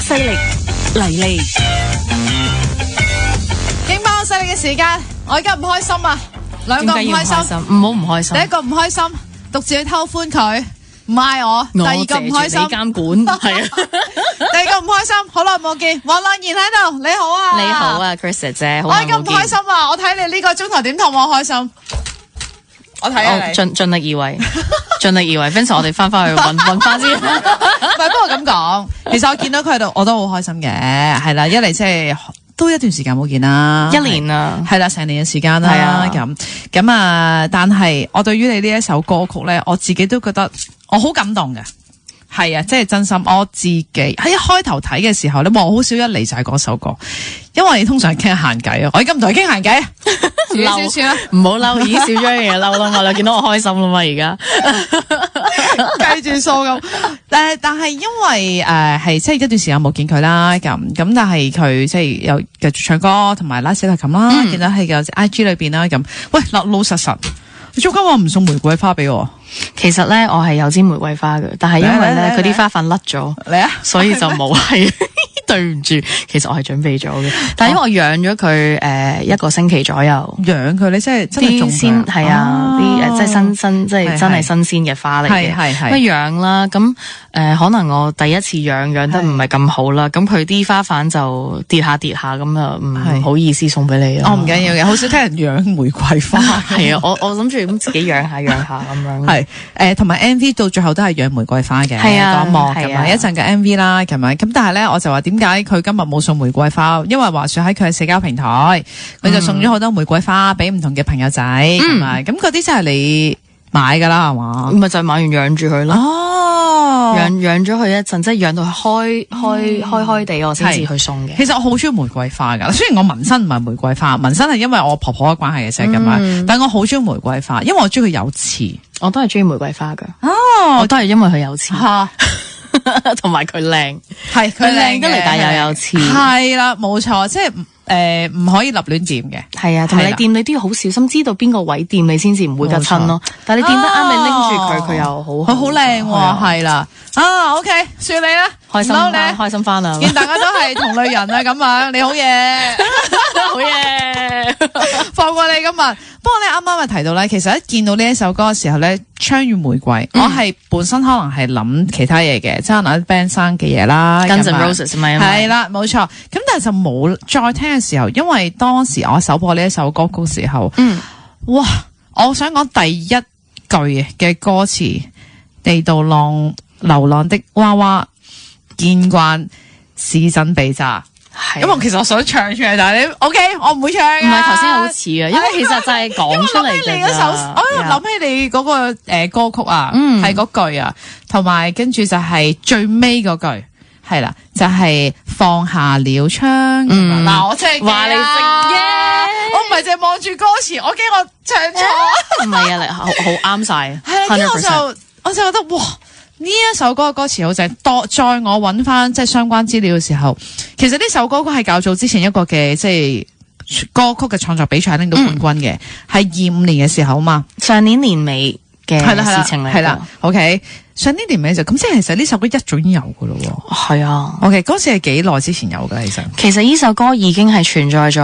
勢力嚟嚟，勁爆勢力嘅時間，我而家唔開心啊！兩個唔開心，唔好唔開心。第一個唔開心，獨自去偷歡佢，唔嗌我；第二個唔開心，你監管係啊。第二個唔開心，好耐冇見，黃朗賢喺度，你好啊！你好啊 ，Chris 姐姐，好我而家唔耐冇見。開心啊！我睇你呢個鐘頭點同我開心，我睇下你。盡力而為，盡力而為。Vincent，我哋翻去揾翻先。唔係，不過咁講，其實我見到佢喺度，我都好開心嘅，係啦，一嚟即係都一段時間冇見啦，一年啦，係啦，成年嘅時間啦，係啊咁啊，但係我對於你呢一首歌曲咧，我自己都覺得我好感動嘅。係啊，即係真心。我自己喺一開頭睇嘅時候咧，我好少一嚟就係嗰首歌，因為通常傾閒偈啊。我而家唔同佢傾閒偈，少少啦，唔好嬲，已經少咗樣嘢嬲啦嘛。你見到我開心啦嘛，而家計住數咁。但係因為係即係一段時間冇見佢啦，咁但係佢即係又繼續唱歌同埋拉小提琴啦，見到係有 IG 裏邊啦咁。喂，老實實，你中間話唔送玫瑰花俾我？其實咧，我係有支玫瑰花嘅，但係因為咧佢啲花瓣甩咗，嚟啊，所以就冇係。對唔住，其實我係準備咗嘅，但係因為我養咗佢一個星期左右，養佢你真係種先係啊，啲即係新即係真係新鮮嘅花嚟嘅，咁養啦，咁可能我第一次養得唔係咁好啦，咁佢啲花瓣就跌下咁啊，唔好意思送俾你啦。唔緊要嘅，好少聽人養玫瑰花。係啊，我諗住咁自己養下咁樣。係同埋 MV 到最後都係養玫瑰花嘅，係啊，嗰一幕咁啊，一陣嘅 MV 啦，咁樣咁，但係咧我就話點解佢今日冇送玫瑰花？因為話說喺佢嘅社交平台，佢就送咗好多玫瑰花俾唔同嘅朋友仔，咁嗰啲就係你買噶啦，係嘛？咪就係買完養住佢咯。哦，養咗佢一陣，即係養到開地，我先至去送嘅。其實我好中意玫瑰花噶，雖然我紋身唔係玫瑰花，紋身係因為我婆婆嘅關係嘅啫咁樣，但我好中意玫瑰花，因為我中意佢有刺。我都係中意玫瑰花噶。哦，我都係因為佢有刺。同埋佢靚，係佢靚得嚟，但又有刺，係啦，冇錯，即係唔可以立亂掂嘅，係啊，同埋你掂你都要好小心，知道邊個位掂你先至唔會拮親咯。但係你掂得啱，你拎住佢又好，佢好靚喎，係啦，OK，算你啦，開心啦，開心翻啦，見大家都係同類人啊，咁樣你好嘢，好嘢，放過你今日。不過你啱啱咪提到咧，其實一見到呢一首歌嘅時候咧，槍與玫瑰，我係本身可能係諗其他嘢嘅，即係可能 band 生嘅嘢啦 Guns N' Roses 咪係啦，冇錯。咁但係就冇再聽嘅時候，因為當時我首播呢一首歌曲嘅時候，哇！我想講第一句嘅歌詞，地道浪流浪的娃娃，見慣市鎮被炸。因為其實我想唱出嚟，但係你 OK， 我唔會唱啊。唔係頭先好似啊，因為其實就係講出嚟嘅咋。我諗起你嗰個歌曲啊，係嗰句啊，同埋跟住就係最尾嗰句，係啦，就係放下了槍。嗱，我真係話你食耶，我唔係淨係望住歌詞，我驚我唱錯。唔係啊，你好啱晒。係啦，跟住我就覺得哇！呢一首歌嘅歌詞好正，再我揾翻即係相關資料嘅時候，其實呢首歌曲係較早之前一個嘅即係歌曲嘅創作比賽拎到冠軍嘅，係25年嘅時候嘛，上年年尾嘅事情嚟。係啦 ，OK， 上年年尾就咁，即係其實呢首歌一早已經有噶咯。係啊 ，OK， 嗰時係幾耐之前有噶？其實呢首歌已經係存在咗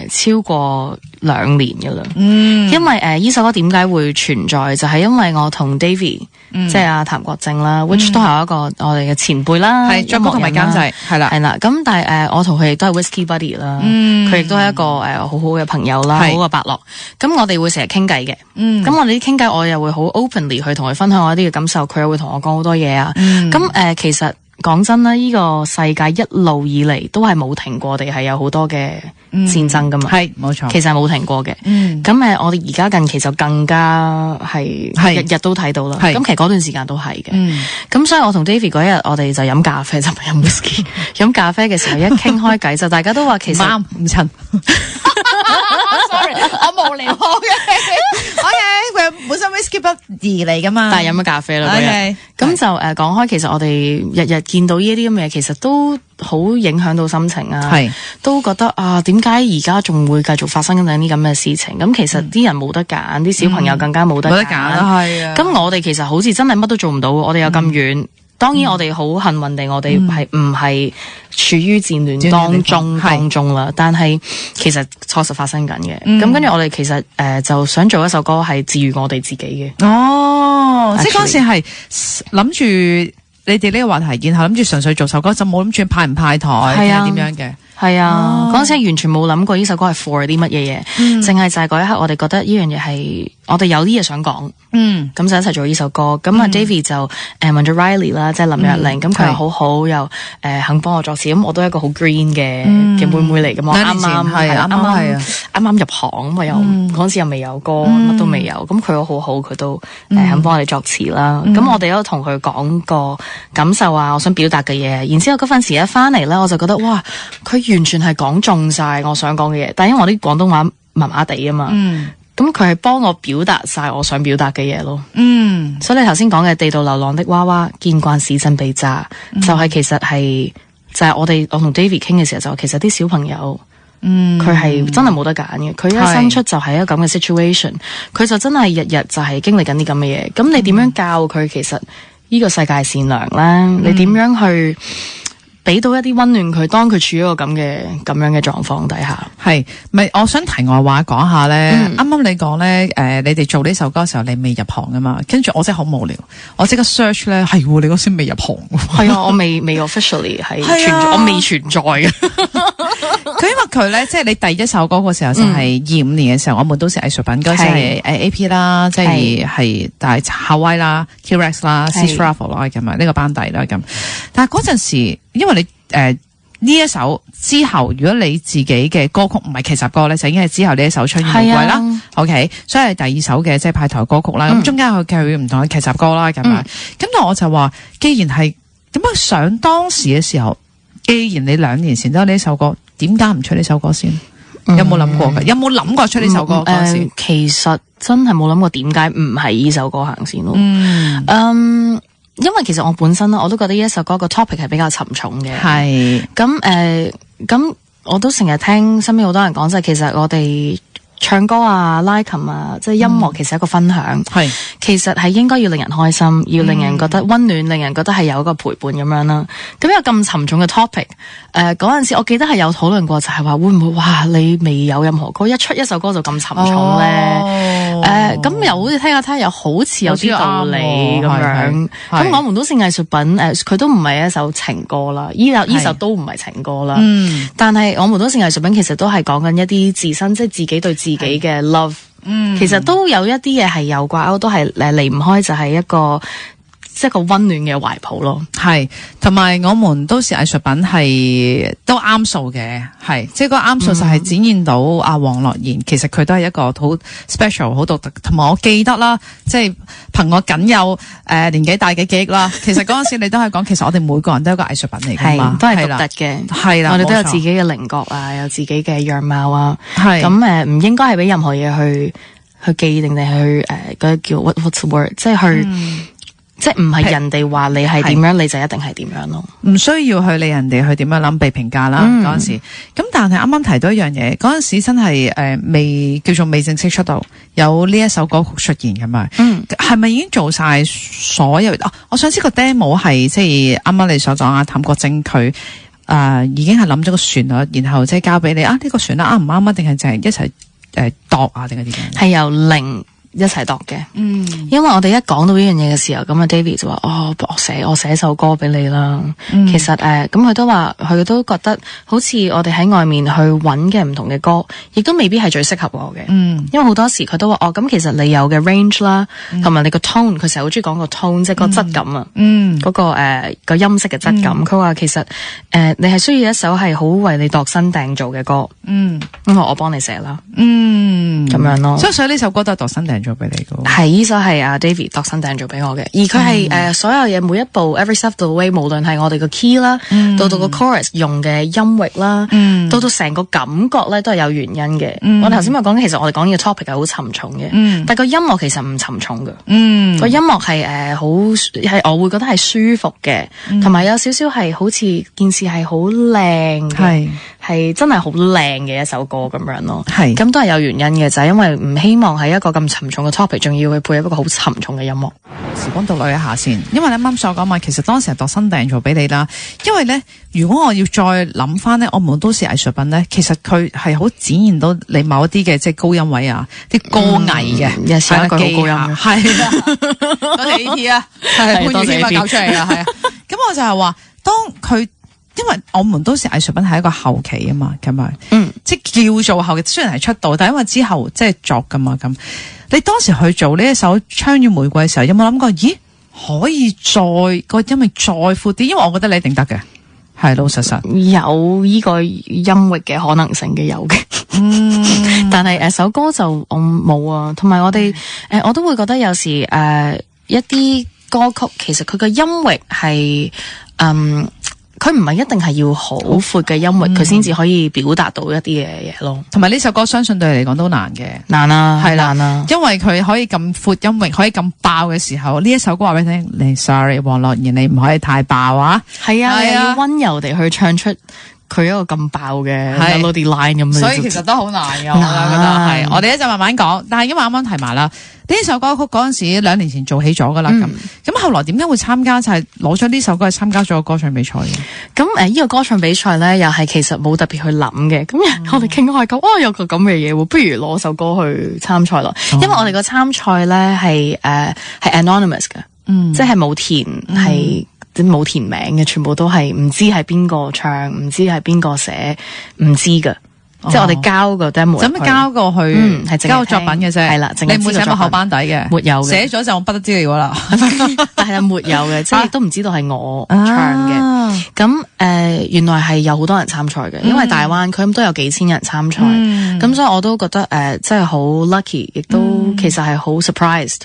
超過2年噶啦。因為呢首歌點解會存在，就係因為我同 Davy。即係阿譚國正啦 ，which 都係一個我哋嘅前輩啦，係作曲同埋監製，係啦，咁但係我同佢亦都係 Whisky Buddy 啦，佢亦都係一個好好嘅朋友啦，好嘅伯樂。咁我哋會成日傾偈嘅，咁我哋啲傾偈我又會好 openly 去同佢分享我一啲嘅感受，佢又會同我講好多嘢啊。咁其實講真啦，呢個世界一路以嚟都係冇停過，係有好多嘅戰爭噶嘛，係冇錯，其實係冇停過嘅。咁我哋而家近期就更加係日日都睇到啦。咁其實嗰段時間都係嘅。咁所以我同 Davy 嗰日我哋就飲咖啡，就唔係飲 whisky。飲咖啡嘅時候一傾開偈就大家都話其實啱唔襯。Sorry， 我無聊嘅。OK， 佢本身 whisky 不宜嚟噶嘛，但係飲咗咖啡啦嗰日。咁就講開，其實我哋日日見到呢啲咁嘅嘢，其實都好影響到心情啊。都覺得啊，點解而家仲會繼續發生緊啲咁嘅事情？咁其實啲人冇得揀，啲小朋友更加冇得揀。係啊。咁我哋其實好似真係乜都做唔到，我哋有咁遠。當然我哋好幸運地，我哋係唔係處於戰亂當中啦，但係其實確實發生緊嘅。咁跟住我哋其實就想做一首歌係治癒我哋自己嘅。哦，即係嗰時係諗住你哋呢個話題，然後諗住純粹做首歌，就冇諗住派唔派台定係點樣嘅。係啊，嗰陣時係完全冇諗過呢首歌係 for 啲乜嘢嘢，淨係就係嗰一刻我哋覺得呢樣嘢係我哋有啲嘢想講，咁就一齊做呢首歌。咁啊 Davy 就問咗 Riley 啦，即係林若寧，咁佢又好好又肯幫我作詞，咁我都係一個好 green 嘅妹妹嚟㗎嘛，啱啱入行咁又嗰陣時又未有歌，乜都未有，咁佢都好好，佢都肯幫我哋作詞啦。咁我哋都同佢講個感受啊，我想表達嘅嘢。然之後嗰陣時一翻嚟咧，我就覺得哇，佢完全係講中晒我想講嘅嘢，但因為我啲廣東話麻麻地啊嘛，咁佢係幫我表達晒我想表達嘅嘢咯。所以你頭先講嘅地道流浪的娃娃，見慣市鎮被炸，就係其實係就係我同 Davy 傾嘅時候就其實啲小朋友，佢係真係冇得揀嘅，佢一生出就係一個咁嘅 situation，佢就真係日日就係經歷緊啲咁嘅嘢。咁你點樣教佢其實呢個世界善良咧？你點樣去俾到一啲溫暖佢，當佢處於一個咁樣嘅狀況底下，係咪？我想題外話講下咧，啱啱你講咧，你哋做呢首歌嘅時候，你未入行噶嘛？跟住我真係好無聊，我即刻 search 咧，係你嗰時未入行，係啊，我未 officially 係存在，我未存在嘅。佢因為佢咧，即係你第一首歌嗰時候就係25年嘅時候，我們都是藝術品嗰時係AP 啦，即係但係夏威啦、T-Rex 啦、Sis Raffle 啦咁啊，呢個班底啦咁。但係嗰陣時，因為你呢一首之後，如果你自己嘅歌曲唔係劇集歌咧，就已經係之後呢一首《春雨玫瑰》啦。OK， 所以係第二首嘅即係派台歌曲啦。咁中間佢唔同嘅劇集歌啦咁樣。咁但我就話，既然係點解想當時嘅時候，既然你2年前都有呢首歌，點解唔出呢首歌先？有冇諗過㗎？有冇諗過出呢首歌嗰時？其實真係冇諗過點解唔係呢首歌行先咯。因為其實我本身我都覺得呢一首歌個 topic 係比較沉重嘅。係咁我都成日聽身邊好多人講，就係其實我哋唱歌啊、拉琴啊，即係音樂其實係一個分享。其實係應該要令人開心，要令人覺得溫暖，令人覺得係有一個陪伴咁樣啦。咁有咁沉重嘅 topic， 嗰陣時我記得係有討論過，就係話會唔會哇你未有任何歌一出一首歌就咁沉重咧？咁又好似聽下又好似有啲道理咁樣。咁我們都是藝術品，佢都唔係一首情歌啦，呢首都唔係情歌啦。但係我們都是藝術品，其實都係講緊一啲自身，即係自己對自己嘅 love。其實都有一啲嘢係有掛鈎，都係離唔開，就係一個即係個溫暖嘅懷抱咯。係，同埋我們都是藝術品係都啱數嘅，係即係個啱數就係展現到阿黃樂妍，其實佢都係一個好 special 好獨特。同埋我記得啦，即係憑我僅有年紀大嘅記憶啦，其實嗰陣時你都係講，其實我哋每個人都係一個藝術品嚟㗎嘛，都係獨特嘅。係啦，我哋都有自己嘅稜角啊，有自己嘅樣貌啊。係咁唔應該係俾任何嘢去記定定去嗰叫 what's the word， 即係去。即係唔係人哋話你係點樣，你就一定係點樣咯。唔需要去理人哋去點樣諗被評價啦。嗰陣時，咁但係啱啱提到一樣嘢，嗰陣時真係未叫做未正式出道，有呢一首歌曲出現㗎嘛。係咪已經做晒所有？我想知個 demo 係即係啱啱你所講啊，譚國正佢已經係諗咗個旋律，然後即係交俾你啊。呢個旋律啱唔啱啊？定係淨係一齊度啊？定係點樣？係由零一齊度嘅，因為我哋一講到呢樣嘢嘅時候，咁啊 Davy 就話我寫首歌俾你啦。其實咁佢都話佢都覺得好似我哋喺外面去揾嘅唔同嘅歌，亦都未必係最適合我嘅。因為好多時佢都話咁其實你有嘅 range 啦，同埋你個 tone，佢成日好中意講個 tone，即係個質感啊，嗰個音色嘅質感。佢話其實你係需要一首係好為你度身訂造嘅歌，因為我幫你寫啦，咁樣咯。所以呢首歌都係度身訂做俾你嘅，係呢首係阿 Davy 度身訂做俾我嘅，而佢係所有嘢每一步 every step of the way， 無論係我哋個 key 啦，到個 chorus 用嘅音域啦，到成個感覺咧都係有原因嘅。我頭先咪講，其實我哋講呢個 topic 係好沉重嘅，但個音樂其實唔沉重嘅，個音樂係好係我會覺得係舒服嘅，同埋有少少係好似件事係好靚嘅，係真係好靚嘅一首歌咁樣咯。咁都係有原因嘅，就係因為唔希望係一個咁沉重嘅 topic，仲要去配合一個好沉重嘅音樂。時光倒流一下先，因為你啱啱所講嘛，其實當時係度身訂做俾你啦。因為咧，如果我要再諗翻咧，我們都市藝術品咧，其實佢係好展現到你某一啲嘅即係高音位啊，啲歌藝嘅，有時一句好高音嘅，係啦，多謝 AT 啊，係潘宇謙搞出嚟啊，係啊。咁我就係話，當佢因為我們都市藝術品係一個後期啊嘛，咁啊，即係叫做後期，雖然係出道，但係因為之後即係作噶嘛咁。你當時去做呢一首《槍與玫瑰》嘅時候，有冇諗過？咦，可以再個音域再闊啲？因為我覺得你一定得嘅，係老實實有呢個音域嘅可能性嘅，有嘅。但係首歌就我冇啊，同埋我哋我都會覺得有時一啲歌曲其實佢個音域係佢唔係一定係要好闊嘅音域，佢先至可以表達到一啲嘅嘢咯。同埋呢首歌，相信對你嚟講都難嘅，難啊，係啦，難啊，因為佢可以咁闊音域，可以咁爆嘅時候，呢一首歌話俾你聽，你 sorry 黃樂妍，你唔可以太爆啊。係啊，你要溫柔地去唱出佢一個咁爆嘅 melody line 咁樣，所以其實都好難嘅，我覺得係。我哋一陣慢慢講，但係因為啱啱提埋啦。呢首歌曲嗰陣時2年前做起咗噶啦，咁後來點解會參加就係攞咗呢首歌去參加咗個歌唱比賽嘅？咁呢個歌唱比賽咧，又係其實冇特別去諗嘅。咁我哋傾開講，有個咁嘅嘢喎，不如攞首歌去參賽咯。因為我哋個參賽咧係 anonymous 嘅，即係冇填係冇填名嘅，全部都係唔知係邊個唱，唔知係邊個寫，唔知㗎。即係我哋交個 demo，咁咪交過去，係交個作品嘅啫，係啦，你唔會寫個後班底嘅，沒有嘅，寫咗就我不得知了啦。但係沒有嘅，即係亦都唔知道係我唱嘅。咁原來係有好多人參賽嘅，因為大灣區咁都有幾千人參賽，咁所以我都覺得真係好 lucky，亦都其實係好 surprised。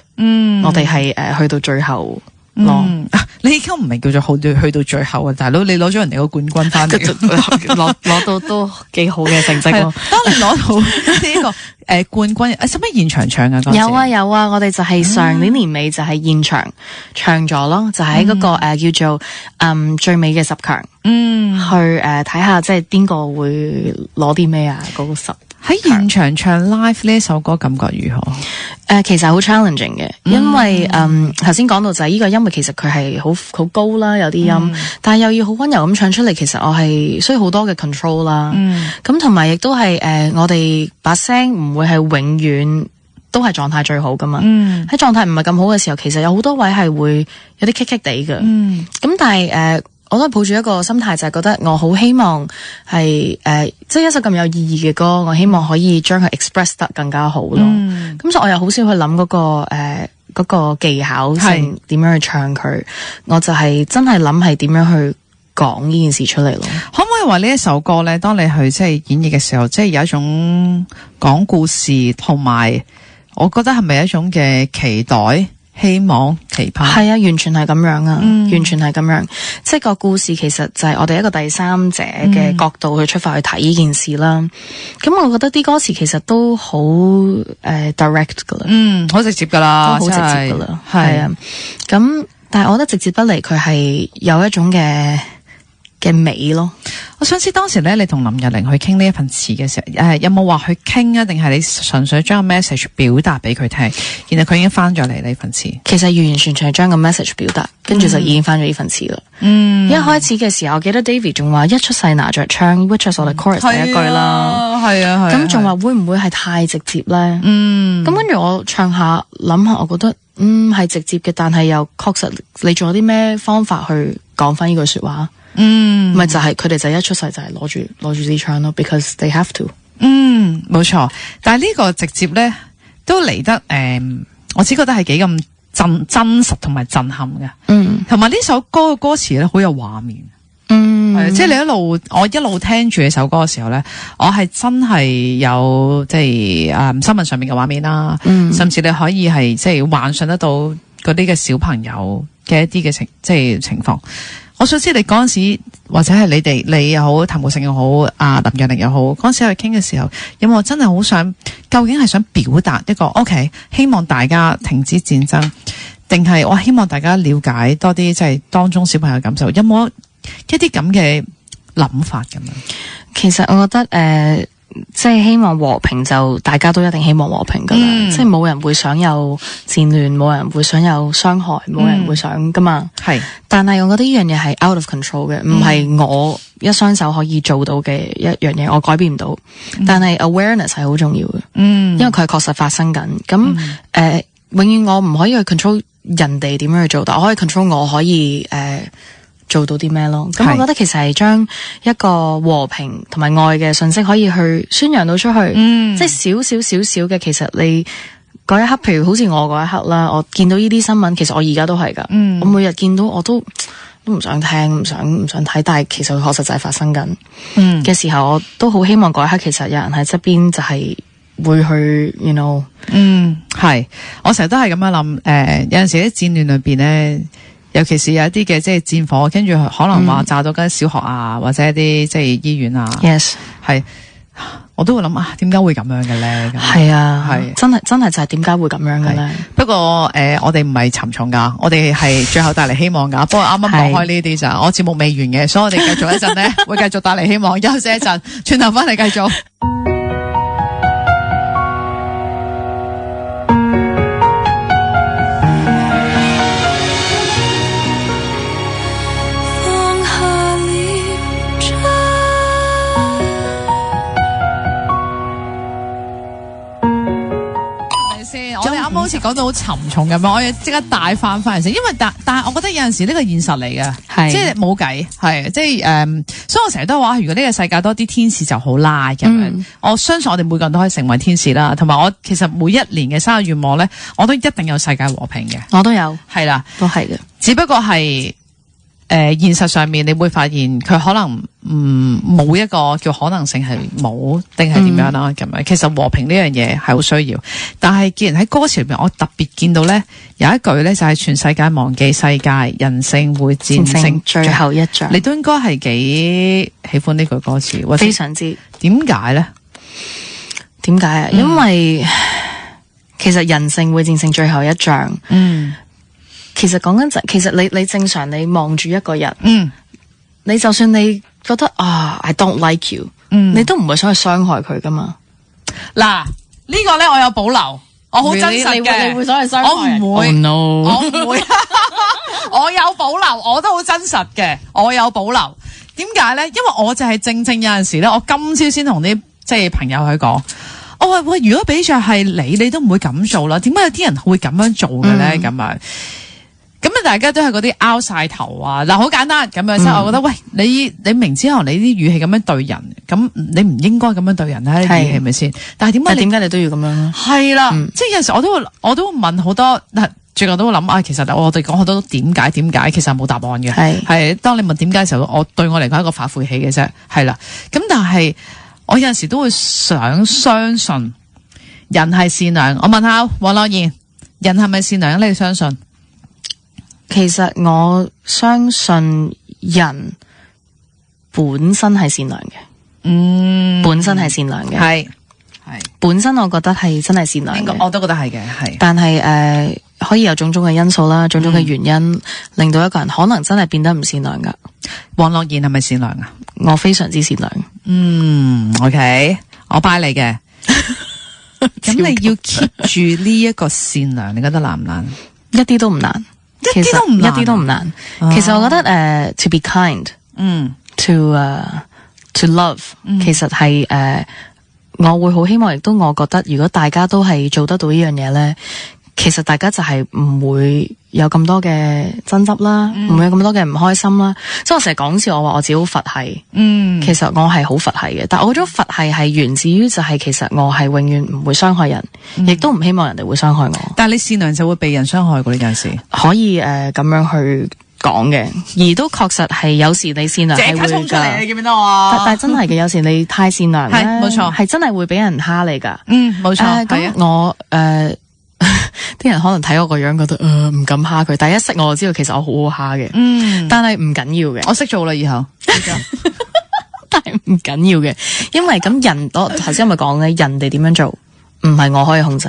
我哋係去到最後。你而家唔係叫做去到最後啊，大佬，你攞咗人哋個冠軍翻嚟，攞到都幾好嘅成績咯。當你攞到呢個冠軍，使乜現場唱啊？有啊，我哋就係上年年尾就係現場唱咗咯，就喺嗰個叫做最美嘅10強，去睇下即係邊個會攞啲咩啊？嗰個10。喺現場唱 live 呢首歌感覺如何？其實好 challenging 嘅，因為頭先講到就係呢個音域其實佢係好高啦，有啲音，但係又要好溫柔咁唱出嚟，其實我係需要好多嘅 control 啦。咁同埋亦都係我哋把聲唔會係永遠都係狀態最好噶嘛。喺狀態唔係咁好嘅時候，其實有好多位係會有啲棘棘地嘅。咁但係我都係抱住一個心態，就係覺得我好希望係即係一首咁有意義嘅歌，我希望可以將佢 express 得更加好咯。咁所以我又好少去諗嗰個技巧性點樣去唱佢，我就係真係諗係點樣去講呢件事出嚟咯。可唔可以話呢一首歌咧，當你去即係演繹嘅時候，即係有一種講故事，同埋我覺得係咪一種嘅期待？希望期盼係啊，完全係咁樣啊，完全係咁樣。即係個故事其實就係我哋一個第三者嘅角度去出發去睇呢件事啦。咁我覺得啲歌詞其實都好direct 噶啦，好直接噶啦，都好直接噶啦，係啊。咁但係我覺得直接不嚟，佢係有一種嘅美咯。我想知當時咧，你同林日玲去傾呢一份詞嘅時候，有冇話去傾啊？定係你純粹將個 message 表達俾佢聽，然後佢已經翻咗嚟呢份詞？其實完完全全係將個 message 表達，跟住就已經翻咗呢份詞啦。一開始嘅時候，我記得 David 仲話一出世拿着槍 which is 我哋 chorus 第一句啦，係啊，咁仲話會唔會係太直接咧？咁跟住我唱下諗下，我覺得係直接嘅，但係又確實你仲有啲咩方法去講翻呢句說話？咪就係佢哋就一出世就係攞住支槍咯 ，because they have to。冇錯。但係呢個直接咧都嚟得我只覺得係幾咁真實同埋震撼嘅。同埋呢首歌嘅歌詞咧好有畫面。即係你我一路聽住呢首歌嘅時候咧，我係真係有即係新聞上面嘅畫面啦，甚至你可以係即係幻想得到嗰啲嘅小朋友嘅一啲嘅情況。我想知你嗰陣時，或者係你又好，譚國成又好，林若寧又好，嗰陣時去傾嘅時候，有冇真係好想，究竟係想表達一個 OK， 希望大家停止戰爭，定係我希望大家了解多啲，即係當中小朋友嘅感受，有冇一啲咁嘅諗法咁樣？其實我覺得即係希望和平，就大家都一定希望和平噶啦，即係冇人會想有戰亂，冇人會想有傷害，冇人會想噶嘛。係，但係我覺得呢樣嘢係 out of control 嘅，唔係我一雙手可以做到嘅一樣嘢，我改變唔到。但係 awareness 係好重要嘅，因為佢係確實發生緊。咁永遠我唔可以去 control 人哋點樣去做，但我可以 control 我可以做到啲咩咯。咁我覺得其實係將一個和平同埋愛嘅信息可以去宣揚到出去，即係少少嘅。其實你嗰一刻，譬如好似我嗰一刻啦，我見到呢啲新聞，其實我而家都係噶，我每日見到我都唔想聽，唔想睇，但係其實佢確實就係發生緊嘅時候，我都好希望嗰一刻其實有人喺側邊就係會去 you know。係，我成日都係咁樣諗，有陣時喺戰亂裏邊咧，尤其是有一啲嘅即係戰火，跟住可能話炸到間小學啊，或者一啲即係醫院啊。Yes， 係，我都會諗啊，點解會咁樣嘅咧？係啊，係真係就係點解會咁樣嘅咧？不過我哋唔係沉重噶，我哋係最後帶嚟希望噶。不過啱啱講開呢啲咋，我節目未完嘅，所以我哋繼續一陣咧，會繼續帶嚟希望。休息一陣，轉頭翻嚟繼續。好似講到好沉重咁樣，我要即刻帶翻嚟先，因為但係我覺得有陣時呢個現實嚟嘅，即係冇計，係即係所以我成日都話，如果呢個世界多啲天使就好啦咁樣。我相信我哋每個人都可以成為天使啦，同埋我其實每一年嘅生日願望咧，我都一定有世界和平嘅，我都有，係啦，都係嘅，只不過係。現實上面你會發現佢可能冇一個叫可能性係冇定係點樣啦咁樣。其實和平呢樣嘢係好需要，但係既然喺歌詞裏面我特別見到咧有一句咧就係全世界忘記世界，人性會戰勝最後一仗。你都應該係幾喜歡呢句歌詞，非常之。點解咧？點解啊？因為其實人性會戰勝最後一仗。其實講緊就，其實你正常你望住一個人，你就算你覺得I don't like you，你都唔會想去傷害佢噶嘛。嗱，呢個咧我有保留，我好真實嘅，你會想去傷害？我唔會， Oh, no. 我唔會，我有保留，我都好真實嘅，我有保留。點解咧？因為我就係正有陣時咧，我今朝先同啲即係朋友去講，我話喂，如果比着係你都唔會咁做啦，點解有啲人會咁樣做嘅咧？咁樣。咁大家都係嗰啲拗晒頭啊！嗱，好簡單咁樣，所以我覺得，喂，你明知可能你啲語氣咁樣對人，咁你唔應該咁樣對人咧，語氣係咪先？但係點解你都要咁樣咧？係啦，即係有時我都會問好多，最近都會諗啊，其實我哋講好多點解，其實冇答案嘅。係當你問點解嘅時候，對我嚟講係一個發晦氣嘅啫。係啦，咁但係我有陣時都會想相信人係善良。我問下黃樂妍，人係咪善良？你相信？其實我相信人本身係善良嘅，本身係善良嘅，係本身我覺得係真係善良嘅，我都覺得係嘅，係。但係可以有種種嘅因素啦，種種嘅原因，令到一個人可能真係變得唔善良噶。黃樂妍係咪善良啊？我非常之善良。OK， 我拜你嘅。咁你要 keep 住呢一個善良，你覺得難唔難？一啲都唔難。一啲都唔難。其實我覺得to be kind，to love，其實係我會好希望，亦都我覺得，如果大家都係做得到呢樣嘢咧，其實大家就係唔會有咁多嘅爭執啦，唔會有咁多嘅唔開心啦。即係我成日講笑，我話我自己好佛系，其實我係好佛系嘅。但係我嗰種佛系係源自於就係其實我係永遠唔會傷害人，亦都唔希望人哋會傷害我。但係你善良就會被人傷害過呢件事，可以咁樣去講嘅，而都確實係有時你善良係會衝出嚟，你見唔見到啊？但係真係嘅，有時你太善良咧，係冇錯，係真係會俾人蝦你噶。冇錯。咁我啲人可能睇我個樣覺得唔敢蝦佢，但係一識我就知道其實我好好蝦嘅。但係唔緊要嘅，我識做啦以後。但係唔緊要嘅，因為咁人我頭先咪講咧，人哋點樣做，唔係我可以控制，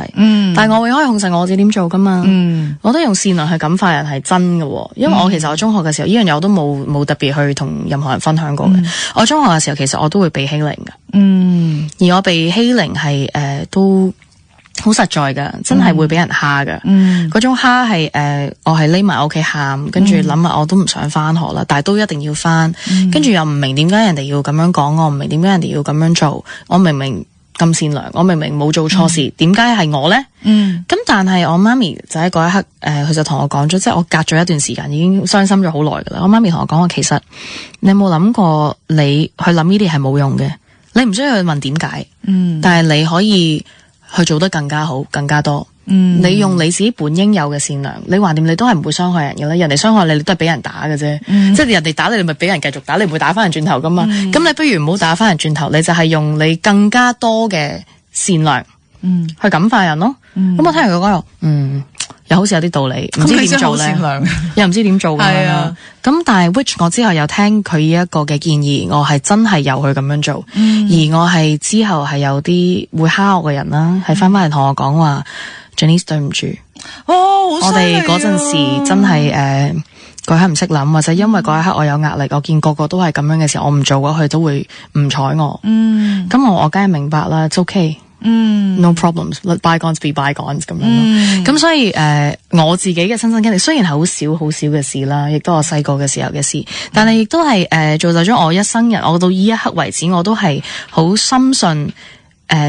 但係我會可以控制我自己點做噶嘛。我都用善良去感化人係真嘅，因為我其實我中學嘅時候呢樣嘢我都冇特別去同任何人分享過嘅。我中學嘅時候其實我都會被欺凌嘅，而我被欺凌係都好實在噶，真係會俾人蝦噶。嗰種蝦係我係匿埋屋企喊，跟住諗下我都唔想翻學啦，但係都一定要翻，跟住又唔明點解人哋要咁樣講我，唔明點解人哋要咁樣做，我明明咁善良，我明明冇做錯事，點解係我呢？咁但係我媽咪就喺嗰一刻，佢就同我講咗，即係我隔咗一段時間，已經傷心咗好耐噶啦。我媽咪同我講話，其實你有冇諗過，你去諗呢啲係冇用嘅，你唔需要去問點解，但係你可以去做得更加好，更加多。你用你自己本應有嘅善良，你橫掂你都係唔會傷害人嘅啦。人哋傷害你，你都係俾人打嘅啫。即係人哋打你，你咪俾人繼續打，你唔會打翻人轉頭噶嘛。咁你不如唔好打翻人轉頭，你就係用你更加多嘅善良，去感化人咯。咁我聽完佢講又好似有啲道理，唔知點做咧，又唔知點做咁樣啦。咁但係 which 我之後又聽佢呢一個嘅建議，我係真係有去咁樣做，而我係之後係有啲會蝦我嘅人啦，係翻翻嚟同我講話。Janice 對唔住，我哋嗰陣時真係嗰刻唔識諗，或者因為嗰一刻我有壓力，我見個個都係咁樣嘅時候，我唔做嗰佢都會唔睬我。咁我梗係明白啦 ，it's okay，no problems，let bygones be bygones 咁樣咯。咁所以我自己嘅親身經歷，雖然係好少嘅事啦，亦都我細個嘅時候嘅事，但係亦都係造就咗我一生人。我到呢一刻為止，我都係好深信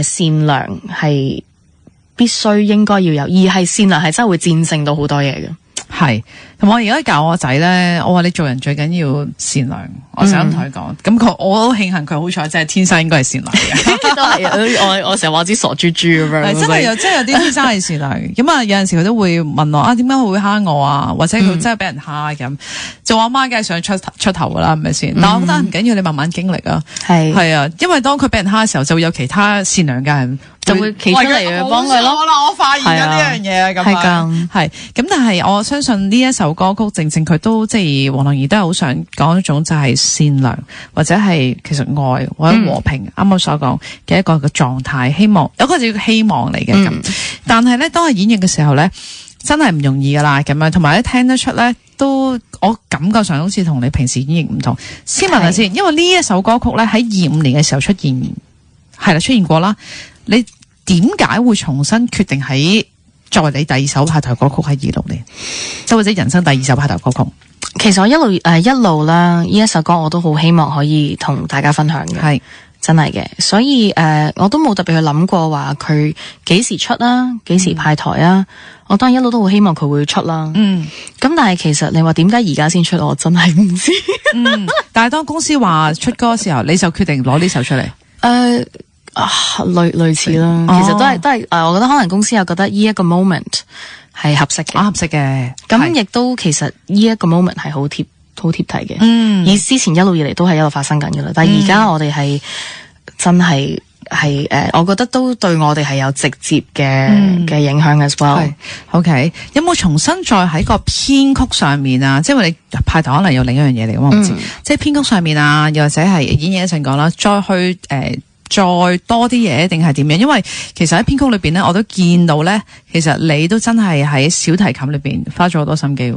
善良係必須應該要有，而係善良係真係會戰勝到好多嘢嘅。係，同我而家教我仔咧，我話你做人最緊要善良，我成日同佢講。咁我都慶幸佢好彩，真係天生應該係善良嘅。都係我成日話啲傻豬豬咁樣。真係有啲天生係善良。咁啊，有陣時佢都會問我點解佢會蝦我啊？或者佢真係俾人蝦咁。做阿媽梗係想出頭噶啦，係咪先？但我覺得唔緊要，你慢慢經歷啊。係啊，因為當佢俾人蝦嘅時候，就會有其他善良嘅人就會企出嚟去幫佢咯。我發現咗呢樣嘢咁樣。係咁，但係我相信呢一首歌曲，正佢都即係黃龍儀都係好想講一種就係善良，或者係其實愛或者和平。啱啱所講嘅一個嘅狀態，希望有一個叫希望嚟嘅咁。但係咧，當係演繹嘅時候咧，真係唔容易噶啦咁樣。同埋咧，聽得出咧，都我感覺上好似同你平時演繹唔同。先問下先，因為呢一首歌曲咧喺25年嘅時候出現過啦。你點解會重新決定喺作為你第二首派台歌曲喺26年，即或者人生第二首派台歌曲？其實我一路啦，呢一首歌我都好希望可以同大家分享嘅，係真係嘅。所以我都冇特別去諗過話佢幾時出啦，幾時派台啊。我當然一路都好希望佢會出啦。咁但係其實你話點解而家先出，我真係唔知。但係當公司話出歌嘅時候，你就決定攞呢首出嚟。類似啦，其實都係我覺得可能公司又覺得呢一個 moment 係合適嘅，合適嘅。咁亦都其實呢一個 moment 係好貼題嘅。而之前一路以嚟都係一路發生緊嘅啦，但係而家我哋係真係我覺得都對我哋係有直接嘅影響 as well。OK， 有冇重新再喺個編曲上面啊？即係你派台可能有另一樣嘢嚟嘅，我唔知。即係編曲上面啊，又或者係演嘢一陣講啦，再去再多啲嘢定係點樣？因為其實喺編曲裏邊咧，我都見到咧，其實你都真係喺小提琴裏邊花咗好多心機。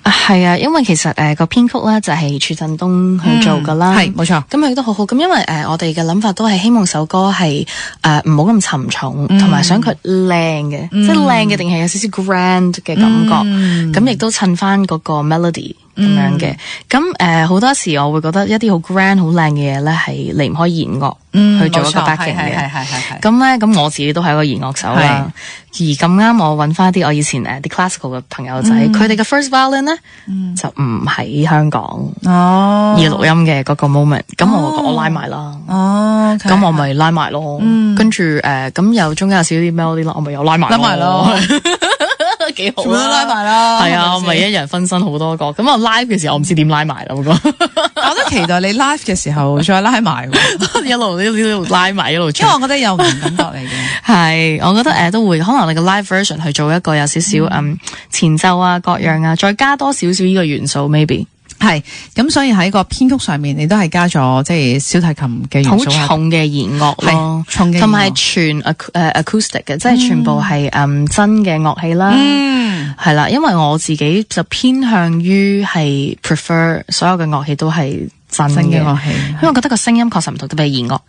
係啊，因為其實個編曲咧就係徐振東去做噶啦，係冇錯。咁佢都好好。咁因為我哋嘅諗法都係希望首歌係唔好咁沉重，同埋想佢靚嘅，即係靚嘅定係有少少 grand 嘅感覺。咁亦都襯翻嗰個 melody。咁樣嘅，咁好多時我會覺得一啲好 grand 好靚嘅嘢咧，係離唔開弦樂去做一個 backing 嘅。咁我自己都係一個弦樂手啦。而咁啱我揾翻啲我以前啲 classical 嘅朋友仔，佢哋嘅 first violin 咧就唔喺香港而錄音嘅嗰個 moment。咁我拉埋啦。咁我咪拉埋咯。跟住咁又中間有少啲 melody 啦，我咪又拉埋咯。幾好，全部都拉埋啦。係啊，我咪一人分身好多個。咁我 live 嘅時候，我唔知點拉埋啦。我都期待你 live 嘅時候再拉埋，一路拉埋一路唱。因為我覺得有唔同感覺嚟嘅。係，我覺得都會，可能你個 live version 去做一個有少少前奏啊各樣啊，再加多少少呢個元素 maybe。係咁，所以喺個編曲上面，你都係加咗即係小提琴嘅元素，好重嘅弦樂咯，同埋全acoustic 嘅，即係全部係真嘅樂器啦。係啦，因為我自己就偏向於係 prefer 所有嘅樂器都係真嘅樂器，因為我覺得個聲音確實唔同，特別係弦樂。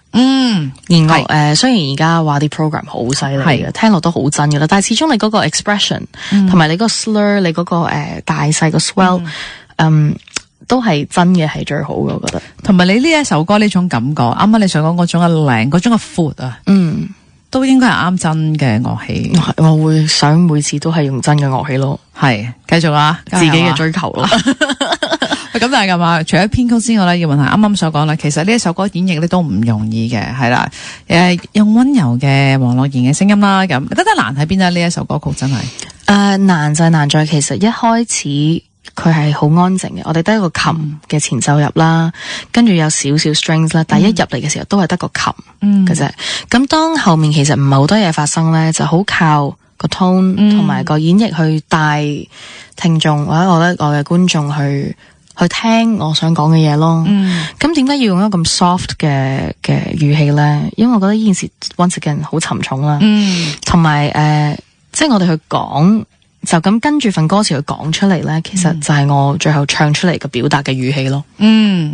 弦樂雖然而家話啲 program 好犀利嘅，聽落都好真嘅啦，但係始終你嗰個 expression 同埋你嗰個 slur，你嗰個大細個 swell，都係真嘅係最好嘅，我覺得。同埋你呢一首歌呢種感覺，啱啱你想講嗰種嘅靚，嗰種嘅闊啊，都應該係啱真嘅樂器。我會想每次都係用真嘅樂器咯。係，繼續啦，自己嘅追求咯。咁但係咁啊，除咗編曲之外咧，要問下啱啱所講啦，其實呢一首歌演繹咧都唔容易嘅，係啦，用溫柔嘅黃樂妍嘅聲音啦，咁覺得難喺邊啊？呢一首歌曲真係難就係難在其實一開始佢係好安靜嘅，我哋得一個琴嘅前奏入啦，跟住有少少 strings 啦，但係一入嚟嘅時候都係得個琴嘅啫。咁當後面其實唔係好多嘢發生咧，就好靠個 tone 同埋個演繹去帶聽眾或者我嘅觀眾去聽我想講嘅嘢咯。咁點解要用一個咁 soft 嘅語氣咧？因為我覺得呢件事 once again 好沉重啦，同埋即係我哋去講。就咁跟住份歌詞去講出嚟咧，其實就係我最後唱出嚟嘅表達嘅語氣咯。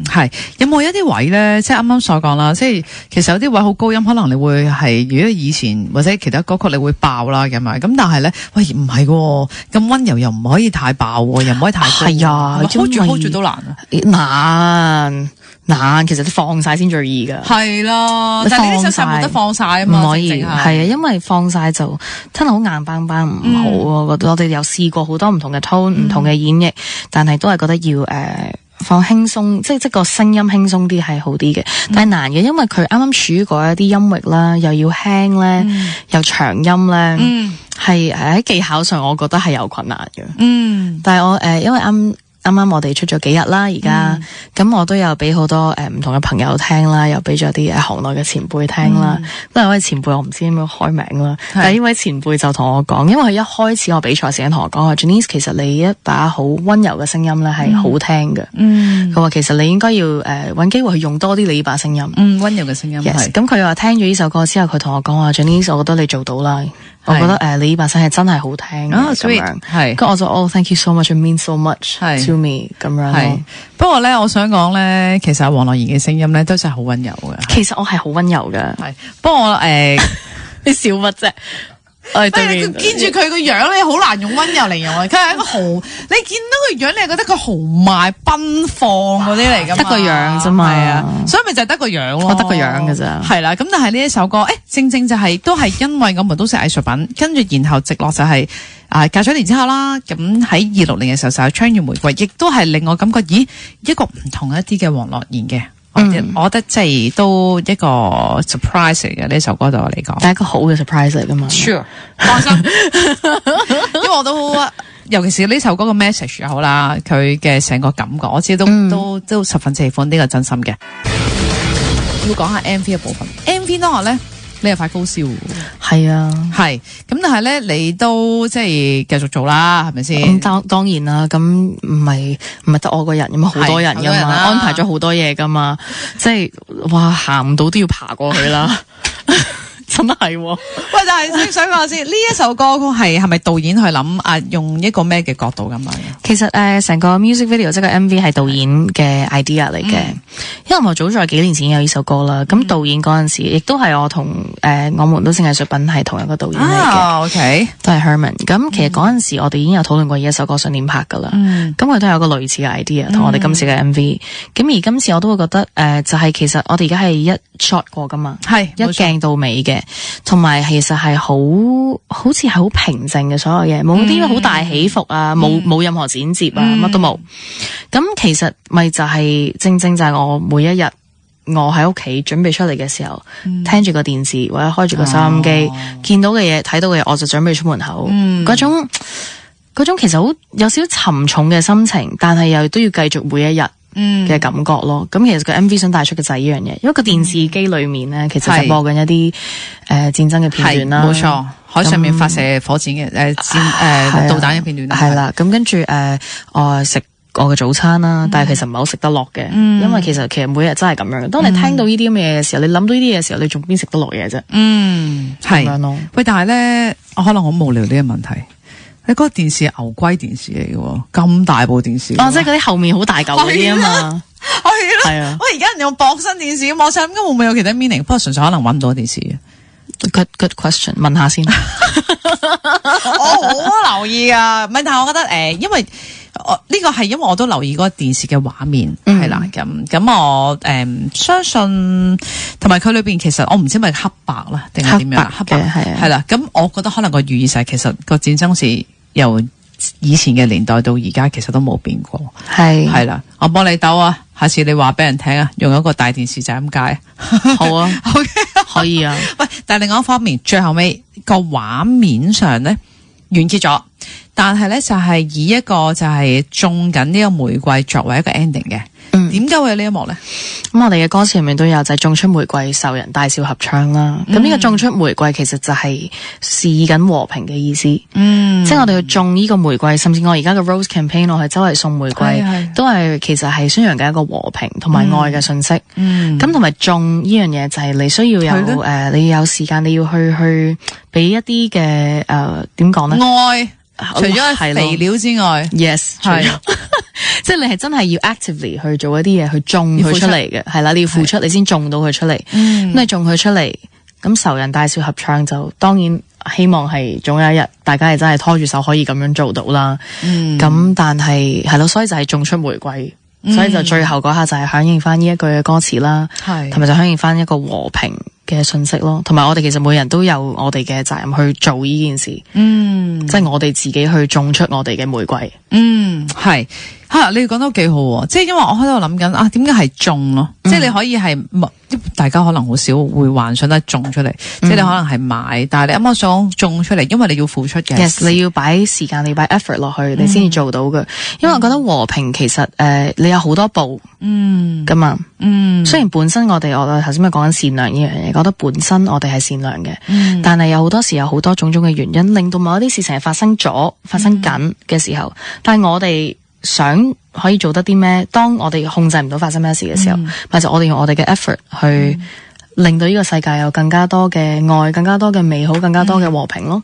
係有冇一啲位咧？即係啱啱所講啦，即係其實有啲位好高音，可能你會係如果以前或者其他歌曲你會爆啦咁啊。咁但係咧，喂唔係喎，咁溫柔又唔可以太爆，又唔可以太高。係啊，hold 住都難啊，難，其實放晒先最易噶。係啦，但係呢首歌冇得放晒啊嘛，唔可以。係啊，因為放晒就真係好硬邦邦，唔好啊。我覺得我哋有試過好多唔同嘅 tone，唔同嘅演繹，但係都係覺得要放輕鬆，即係個聲音輕鬆啲係好啲嘅。但係難嘅，因為佢啱啱處於嗰一啲音域啦，又要輕咧，又長音咧，係喺技巧上我覺得係有困難嘅。但係我因為啱啱我哋出咗幾日啦，而家咁我都有俾好多唔同嘅朋友聽啦，又俾咗啲行內嘅前輩聽啦。因為位前輩我唔知點樣開名啦，但係呢位前輩就同我講，因為佢一開始我比賽時間同我講話，Janice 其實你一把好溫柔嘅聲音咧係好聽嘅。佢話其實你應該要搵機會去用多啲你呢把聲音。溫柔嘅聲音。Yes，咁佢話聽咗呢首歌之後，佢同我講話，Janice，我覺得你做到啦。我覺得你呢把聲係真係好聽嘅咁樣，係。咁我就thank you so much，it means so much to me 咁樣咯。不過咧，我想講咧，其實黃樂妍嘅聲音咧都真係好溫柔嘅。其實我係好溫柔嘅，係。不過我你笑乜啫？你見住佢個樣咧，好難用溫柔嚟形容。佢係一個你見到個樣，你係覺得佢豪邁奔放嗰啲嚟噶嘛？得個樣啫嘛，係啊，所以咪就係得個樣咯。我得個樣噶咋？係啦，咁但係呢一首歌，正正就係都係因為我們都是藝術品，跟住然後直落就係隔咗年之後啦。咁喺2060年嘅時候就係《槍與玫瑰》，亦都係令我感覺，咦，一個唔同一啲嘅黃樂妍嘅。我覺得即係都一個 surprise 嚟嘅，呢首歌對我嚟講，係一個好嘅 surprise 嚟噶嘛。Sure， 放心，因為我都尤其是呢首歌嘅 message 又好啦，佢嘅成個感覺，我自己都十分之喜歡，呢個真心嘅。要講下 MV 嘅部分，MV 當日咧，你又快高燒，係啊，係咁，但係咧，你都即係繼續做啦，係咪先？當然啦，咁唔係得我個人，咁好多人噶嘛，安排咗好多嘢噶嘛，即係哇行唔到都要爬過去啦。真係喎，喂！但係想講先，呢一首歌曲係咪導演去諗用一個咩嘅角度咁樣？其實成個 music video 即係個 MV 係導演嘅 idea 嚟嘅，因為我早在幾年前有呢首歌啦。咁導演嗰陣時，亦都係我同我們都是藝術品係同一個導演嚟嘅。OK， 都係 Herman。咁其實嗰陣時我哋已經有討論過呢一首歌想點拍噶啦。咁佢都有個類似嘅 idea 同我哋今次嘅 MV。咁而今次我都會覺得就係其實我哋而家係一 shot 過噶嘛，係一鏡到尾嘅。同埋其實係好似係好平靜嘅，所有嘢冇啲好大起伏啊，冇任何剪接啊，乜都冇。咁其實咪就係正正就係我每一日我喺屋企準備出嚟嘅時候，聽住個電視或者開住個收音機，見到嘅嘢睇到嘅嘢，我就準備出門口。嗰種其實好有少少沉重嘅心情，但係又都要繼續每一日嘅感覺咯。咁其實個 MV 想帶出嘅就係呢樣嘢，因為個電視機裏面咧，其實就播緊一啲戰爭嘅片段啦。冇錯，海上面發射火箭嘅導彈嘅片段。係啦，咁跟住我食我嘅早餐啦，但係其實唔係好食得落嘅，因為其實每日真係咁樣。當你聽到呢啲咁嘅嘢嘅時候，你諗到呢啲嘢嘅時候，你仲邊食得落嘢啫？係咁樣咯。喂，但係咧，我可能好無聊呢個問題。你嗰個電視係牛龜電視嚟嘅，咁大部電視。即係嗰啲後面好大嚿嗰啲啊嘛。係啊。喂，而家人用薄身電視，我想咁會唔會有其他 meaning？不過純粹可能搵唔到電視嘅。Good question， 問下先。我好留意啊，但係我覺得因為呢個係因為我都留意嗰個電視嘅畫面係啦，咁我相信同埋佢裏邊其實我唔知係咪黑白啦定係點樣黑白係啦，咁我覺得可能個寓意就係其實個戰爭是由以前嘅年代到而家其實都冇變過，係啦，我幫你鬥啊，下次你話俾人聽啊，用一個大電視就咁解。好啊可以啊。喂，但係另外一方面，最後尾個畫面上咧完結咗，但係咧就係以一個就係種緊呢個玫瑰作為一個 ending 嘅。點解會有呢一幕咧？咁我哋嘅歌詞入面都有就係種出玫瑰，受人大笑合唱啦。咁呢個種出玫瑰其實就係示意緊和平嘅意思。即係我哋去種呢個玫瑰，甚至我而家嘅 Rose Campaign 我係周圍送玫瑰，都係其實係宣揚緊一個和平同埋愛嘅信息。咁同埋種呢樣嘢就係你需要有你有時間，你要去俾一啲嘅點講咧？愛除咗係肥料之外 ，yes 係。即係你係真係要 actively 去做一啲嘢去種佢出嚟嘅，係啦，你要付出你先種到佢出嚟。咁你種佢出嚟，咁仇人大笑合唱就當然希望係總有一日大家係真係拖住手可以咁樣做到啦。咁但係係咯，所以就係種出玫瑰，所以就最後嗰下就係響應翻呢一句嘅歌詞啦，同埋就響應翻一個和平嘅信息咯。同埋我哋其實每人都有我哋嘅責任去做呢件事，即係我哋自己去種出我哋嘅玫瑰。係。你講得幾好，即係因為我喺度諗緊點解係種咯？即係你可以係大家可能好少會幻想得種出嚟，即係你可能係買，但係你啱啱想種出嚟，因為你要付出嘅。Yes， 你要擺時間，你要擺 effort 落去，你先至做到嘅。因為我覺得和平其實你有好多步噶嘛。雖然本身我頭先咪講緊善良呢樣嘢，覺得本身我哋係善良嘅，但係有好多時有好多種種嘅原因，令到某一啲事情係發生緊嘅時候，但係我哋想可以做得啲咩？當我哋控制唔到發生咩事嘅時候，咪就我哋用我哋嘅 effort 去令到呢個世界有更加多嘅愛、更加多嘅美好、更加多嘅和平咯。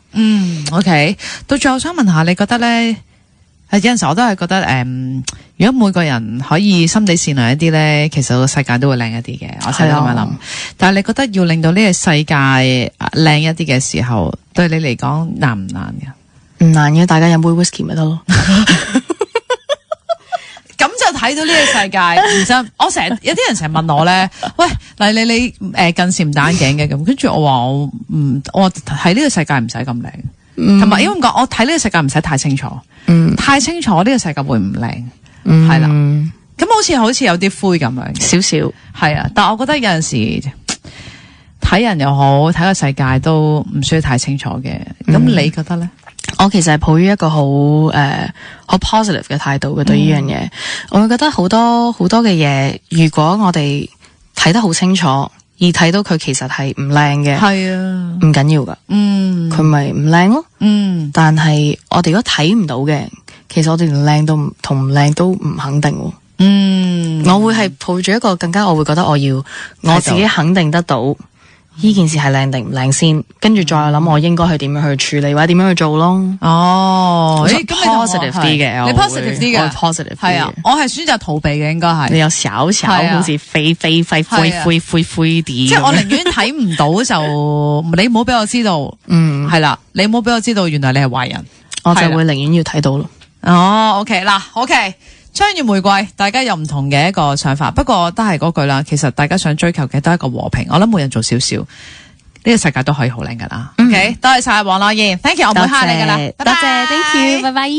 OK。到最後想問下，你覺得咧？有陣時我都係覺得如果每個人可以心地善良一啲咧，其實個世界都會靚一啲嘅。我成日咁樣諗。但係你覺得要令到呢個世界靚一啲嘅時候，對你嚟講難唔難嘅？唔難嘅，大家飲杯 whisky 咪得咯。咁就睇到呢個世界。其實我成日有啲人成日問我咧，喂，嗱你近視唔戴眼鏡嘅咁，跟住我話我睇呢個世界唔使咁靚，同埋因為咁講，我睇呢個世界唔使太清楚，太清楚呢個世界會唔靚，係啦。咁好似有啲灰咁樣，少少係啊。但係我覺得有陣時睇人又好，睇個世界都唔需要太清楚嘅。咁你覺得咧？我其實係抱於一個好 positive 嘅態度嘅，對呢樣嘢，我會覺得好多嘅嘢，如果我哋睇得好清楚，而睇到佢其實係唔靚嘅，係啊，唔緊要噶，佢咪唔靚咯，但係我哋如果睇唔到嘅，其實我哋連靚到同唔靚都唔肯定，我會係抱住一個更加，我會覺得我要我自己肯定得到。呢件事係靚定唔靚先，跟住再諗我應該去點樣去處理或者點樣去做咯。咁 positive 啲嘅，你 positive 啲嘅，positive 係啊，我係選擇逃避嘅，應該係。你有少好似灰啲，即係我寧願睇唔到就你唔好俾我知道，係啦，你唔好俾我知道原來你係壞人，我就會寧願要睇到咯。OK 嗱 ，OK。槍與玫瑰，大家有唔同嘅一個想法，不過都係嗰句啦。其實大家想追求嘅都係一個和平，我諗每人做少少，呢個世界都可以好靚噶啦。OK，多謝晒黃樂妍 ，Thank you，我唔會蝦你噶啦，多謝 ，Thank you，拜拜。